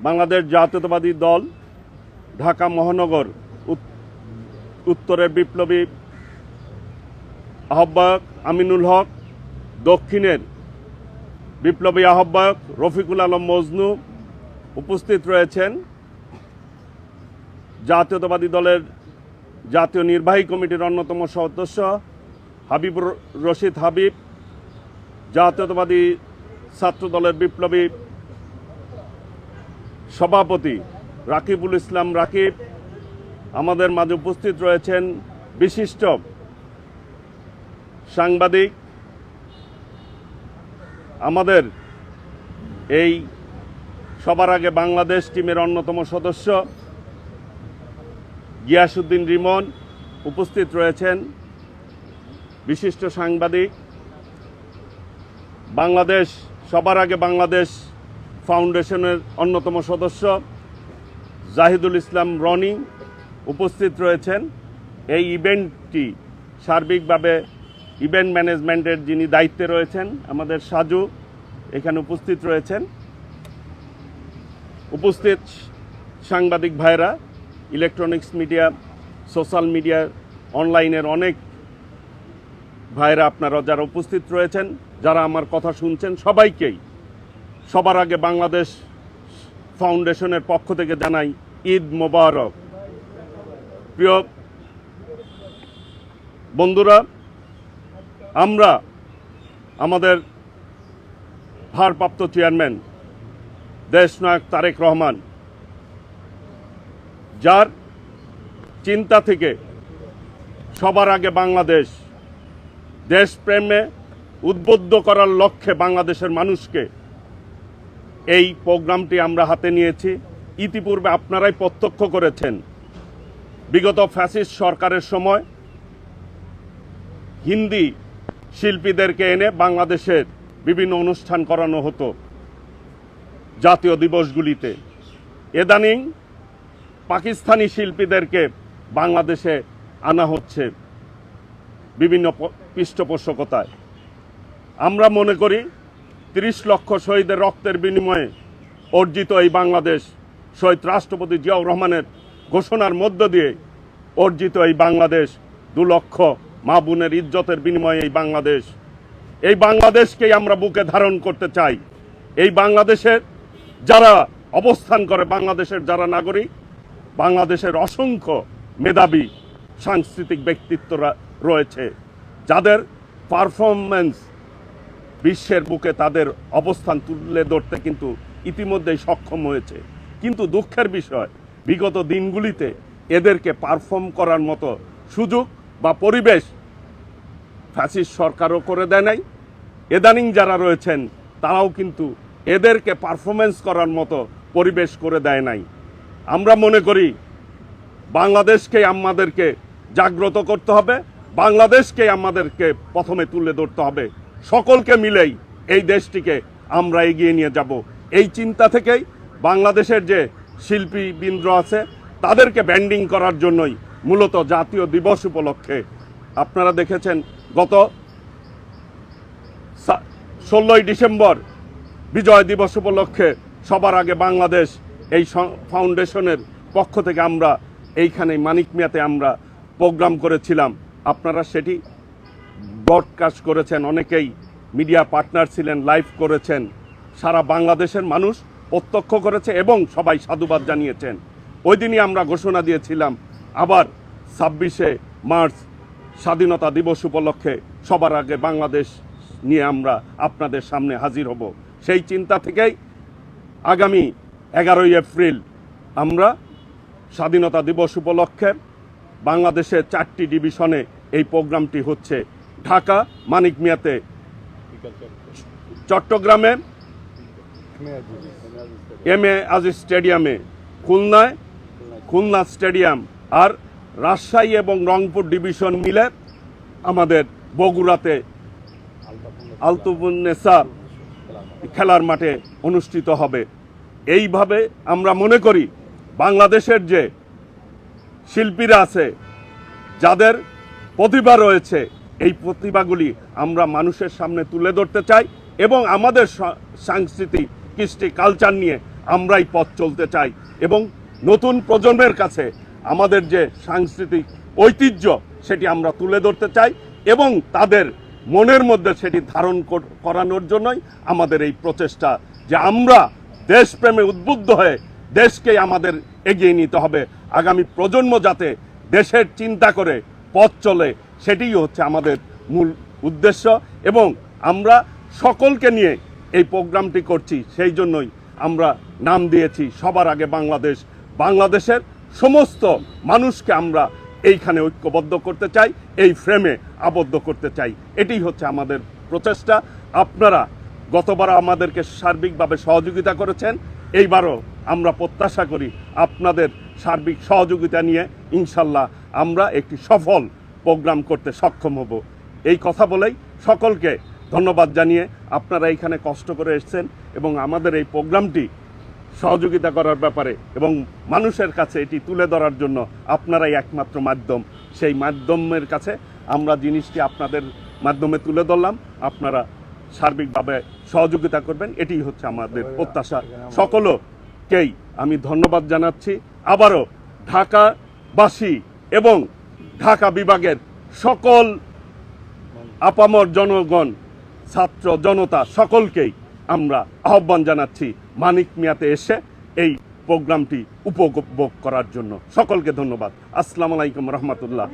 বাংলাদেশ জাতীয়তাবাদী দল ঢাকা মহানগর উত্তরের বিপ্লবী আহ্বায়ক আমিনুল হক, দক্ষিণের বিপ্লবী আহ্বায়ক রফিকুল আলম মজনু, উপস্থিত রয়েছেন জাতীয়তাবাদী দলের জাতীয় নির্বাহী কমিটির অন্যতম সদস্য হাবিবুর রশিদ হাবিব, জাতীয়তাবাদী ছাত্র দলের বিপ্লবী সভাপতি রাকিবুল ইসলাম রাকিব। আমাদের মাঝে উপস্থিত রয়েছেন বিশিষ্ট সাংবাদিক, আমাদের এই সবার আগে বাংলাদেশ টিমের অন্যতম সদস্য গিয়াসউদ্দিন রিমন, উপস্থিত রয়েছেন বিশিষ্ট সাংবাদিক, বাংলাদেশ সবার আগে বাংলাদেশ ফাউন্ডেশনের অন্যতম সদস্য জাহিদুল ইসলাম রনি, উপস্থিত রয়েছেন। এই ইভেন্টটি সার্বিকভাবে ইভেন্ট ম্যানেজমেন্টের যিনি দায়িত্বে রয়েছেন আমাদের সাজু এখানে উপস্থিত রয়েছেন। উপস্থিত সাংবাদিক ভাইরা, ইলেকট্রনিক্স মিডিয়া, সোশ্যাল মিডিয়া, অনলাইনের অনেক ভাইরা, আপনারা যারা উপস্থিত রয়েছেন, যারা আমার কথা শুনছেন, সবাইকেই সবার আগে বাংলাদেশ ফাউন্ডেশনের পক্ষ থেকে জানাই ঈদ মোবারক। প্রিয় বন্ধুরা, আমরা আমাদের ভারপ্রাপ্ত চেয়ারম্যান দেশনায়ক তারেক রহমান, যার চিন্তা থেকে সবার আগে বাংলাদেশ দেশপ্রেমে উদ্বুদ্ধ করার লক্ষ্যে বাংলাদেশের মানুষকে এই প্রোগ্রামটি আমরা হাতে নিয়েছি। ইতিপূর্বে আপনারাই প্রত্যক্ষ করেছেন, বিগত ফ্যাসিস্ট সরকারের সময় হিন্দি শিল্পীদেরকে এনে বাংলাদেশের বিভিন্ন অনুষ্ঠান করানো হতো জাতীয় দিবসগুলিতে। ইদানিং পাকিস্তানি শিল্পীদেরকে বাংলাদেশে আনা হচ্ছে বিভিন্ন পৃষ্ঠপোষকতায়। আমরা মনে করি ৩০ লক্ষ শহীদের রক্তের বিনিময়ে অর্জিত এই বাংলাদেশ, শহীদ রাষ্ট্রপতি জিয়াউর রহমানের ঘোষণার মধ্য দিয়ে অর্জিত এই বাংলাদেশ, ২ লক্ষ মা বোনের ইজ্জতের বিনিময়ে এই বাংলাদেশকেই আমরা বুকে ধারণ করতে চাই। এই বাংলাদেশের যারা অবস্থান করে, বাংলাদেশের যারা নাগরিক, বাংলাদেশের অসংখ্য মেধাবী সাংস্কৃতিক ব্যক্তিত্বরা রয়েছে, যাদের পারফরমেন্স বিশ্বের বুকে তাদের অবস্থান তুলে ধরতে কিন্তু ইতিমধ্যেই সক্ষম হয়েছে। কিন্তু দুঃখের বিষয়, বিগত দিনগুলিতে এদেরকে পারফর্ম করার মতো সুযোগ বা পরিবেশ ফ্যাসিস্ট সরকারও করে দেয় নাই। ইদানিং যারা রয়েছেন তারাও কিন্তু এদেরকে পারফরমেন্স করার মতো পরিবেশ করে দেয় নাই। আমরা মনে করি বাংলাদেশকে আমাদেরকে জাগ্রত করতে হবে, বাংলাদেশকে আমাদেরকে প্রথমে তুলে ধরতে হবে। সকলকে মিলেই এই দেশটিকে আমরা এগিয়ে নিয়ে যাব। এই চিন্তা থেকেই বাংলাদেশের যে শিল্পীবৃন্দ আছে তাদেরকে ব্যান্ডিং করার জন্যই মূলত জাতীয় দিবস উপলক্ষে আপনারা দেখেছেন গত 16ই ডিসেম্বর বিজয় দিবস উপলক্ষে সবার আগে বাংলাদেশ এই ফাউন্ডেশনের পক্ষ থেকে আমরা এইখানে মানিক মিয়াতে আমরা প্রোগ্রাম করেছিলাম। আপনারা সেটি ব্রডকাস্ট করেছেন, অনেকেই মিডিয়া পার্টনার ছিলেন, লাইভ করেছেন, সারা বাংলাদেশের মানুষ প্রত্যক্ষ করেছে এবং সবাই সাধুবাদ জানিয়েছেন। ওই দিনই আমরা ঘোষণা দিয়েছিলাম আবার 26শে মার্চ স্বাধীনতা দিবস উপলক্ষে সবার আগে বাংলাদেশ নিয়ে আমরা আপনাদের সামনে হাজির হব। সেই চিন্তা থেকেই আগামী 11ই এপ্রিল আমরা স্বাধীনতা দিবস উপলক্ষে বাংলাদেশের 4টি ডিভিশনে এই প্রোগ্রামটি হচ্ছে। ঢাকা মানিক মিয়াতে, চট্টগ্রামে এম.এ. আজিজ স্টেডিয়ামে, খুলনায় খুলনা স্টেডিয়াম, আর রাজশাহী এবং রংপুর ডিভিশন মিলে আমাদের বগুড়াতে আলতুবুন্নেসা খেলার মাঠে অনুষ্ঠিত হবে। এইভাবে আমরা মনে করি বাংলাদেশের যে শিল্পীরা আছে, যাদের প্রতিভা রয়েছে, এই প্রতিভাগুলি আমরা মানুষের সামনে তুলে ধরতে চাই এবং আমাদের সাংস্কৃতিক কৃষ্টি কালচার নিয়ে আমরাই পথ চলতে চাই এবং নতুন প্রজন্মের কাছে আমাদের যে সাংস্কৃতিক ঐতিহ্য সেটি আমরা তুলে ধরতে চাই এবং তাদের মনের মধ্যে সেটি ধারণ করানোর জন্যই আমাদের এই প্রচেষ্টা যে আমরা দেশপ্রেমে উদ্বুদ্ধ হয়ে দেশকে আমাদের এগিয়ে নিতে হবে। আগামী প্রজন্ম যাতে দেশের চিন্তা করে পথ চলে সেটিই হচ্ছে আমাদের মূল উদ্দেশ্য এবং আমরা সকলকে নিয়ে এই প্রোগ্রামটি করছি। সেই জন্যই আমরা নাম দিয়েছি সবার আগে বাংলাদেশ। বাংলাদেশের সমস্ত মানুষকে আমরা এইখানে ঐক্যবদ্ধ করতে চাই, এই ফ্রেমে আবদ্ধ করতে চাই। এটি হচ্ছে আমাদের প্রচেষ্টা। আপনারা গতবার আমাদেরকে সার্বিকভাবে সহযোগিতা করেছেন, এইবারও আমরা প্রত্যাশা করি আপনাদের সার্বিক সহযোগিতা নিয়ে ইনশাল্লাহ আমরা একটি সফল প্রোগ্রাম করতে সক্ষম হব। এই কথা বলেই সকলকে ধন্যবাদ জানিয়ে আপনারা এইখানে কষ্ট করে এসেছেন এবং আমাদের এই প্রোগ্রামটি সহযোগিতা করার ব্যাপারে এবং মানুষের কাছে এটি তুলে ধরার জন্য আপনারাই একমাত্র মাধ্যম। সেই মাধ্যমের কাছে আমরা জিনিসটি আপনাদের মাধ্যমে তুলে ধরলাম, আপনারা সার্বিকভাবে সহযোগিতা করবেন, এটি হচ্ছে আমাদের প্রত্যাশা। সকলকেই আমি ধন্যবাদ জানাচ্ছি। আবারও ঢাকাবাসী এবং ঢাকা বিভাগের সকল আপামর জনগণ, ছাত্র জনতা সকলকেই আমরা আহ্বান জানাচ্ছি মানিক মিয়াতে এসে এই প্রোগ্রামটি উপভোগ করার জন্য। সকলকে ধন্যবাদ। আসসালামু আলাইকুম রহমতুল্লাহ।